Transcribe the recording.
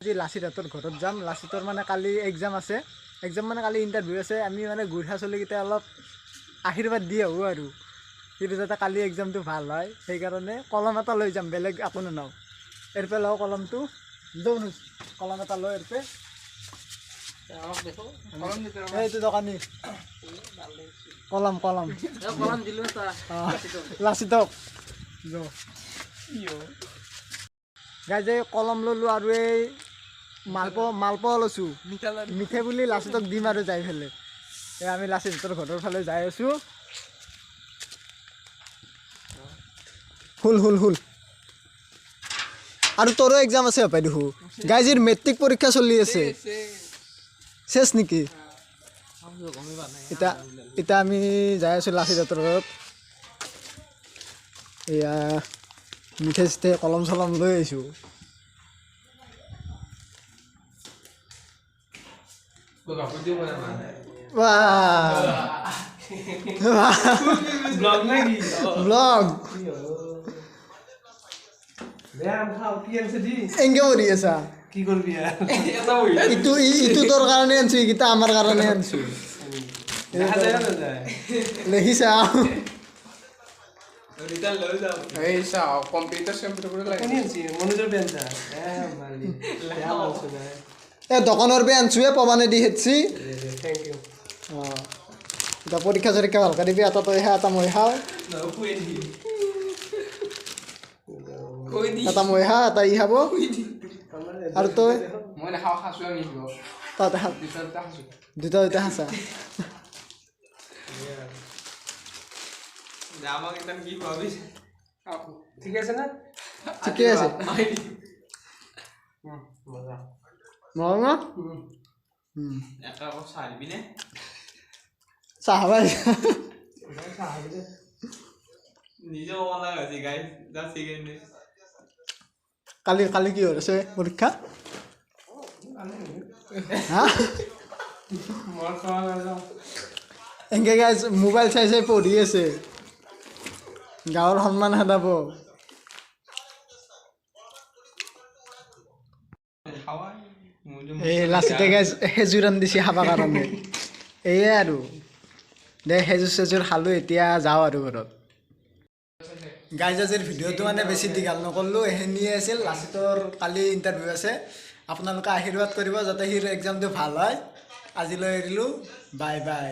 আজি লাচিতৰ ঘৰত যাম। লাচিতৰ মানে কালি এক্সাম আছে, মানে কালি ইণ্টাৰভিউ আছে। আমি মানে গুঢ়া চলিকেইটা অলপ আশীৰ্বাদ দি আহোঁ আৰু কিন্তু যাতে কালি এক্সামটো ভাল হয় সেইকাৰণে কলম এটা লৈ যাম, বেলেগ একো নলওঁ। এৰপে লওঁ কলমটো, কলম এটা লওঁ এৰপে। এইটো দোকানী কলম দিলোঁ লাচিতক গাইজ এই কলম ল'লোঁ আৰু এই মালপোৱা লৈছোঁ মিঠে বুলি লাচিতক দিম আৰু যাই পেলাই। এই আমি লাচিতৰ ঘৰৰ ফালে যাই আছোঁ। হুল আৰু তোৰো এক্সাম আছে হপাই দেখোঁ। গাইজিৰ মেট্ৰিক পৰীক্ষা চলি আছে, শেষ নেকি? এতিয়া আমি যাই আছোঁ লাচিতৰ ঘৰত। এয়া মিঠে চিঠে কলম চলম লৈ আহিছোঁ। ব্লগ এংকে কৰি আছা? কি কৰবি ইটো তোৰ কাৰণে আনছো, এইকেইটা আমাৰ কাৰণে আনছো। দেখিছা এই দোকানৰ বে আনছো পবানে দি হেঁচি। অঁ এতিয়া পৰীক্ষা চৰীক্ষা ভালকৈ দিবি। এটা তই খা, এটা মই খাওঁ। এটা মই খা, এটা ই খাব আৰু তই দুটা খাইছা। ঠিক আছে না? ঠিকে আছে মৰমা চাহ ভাই কালি কি হৈছে পৰীক্ষা? এনেকৈ গাইজ মোবাইল চাই চাই পঢ়ি আছে, গাঁৱৰ সন্মান হেদাব। এই লাচিতে গাইজ সেজুৰ ৰান্ধিছে খাবৰ কাৰণে। এয়ে আৰু দে সেজুৰ খালোঁ, এতিয়া যাওঁ আৰু ঘৰত। গাইজ আজিৰ ভিডিঅ'টো মানে বেছি দীঘল নকৰিলোঁ, এইখিনিয়ে আছিল। লাচিতৰ কালি ইণ্টাৰভিউ আছে, আপোনালোকে আশীৰ্বাদ কৰিব যাতে সিৰ এক্সামটো ভাল হয়। আজিলৈ এৰিলোঁ, বাই বাই।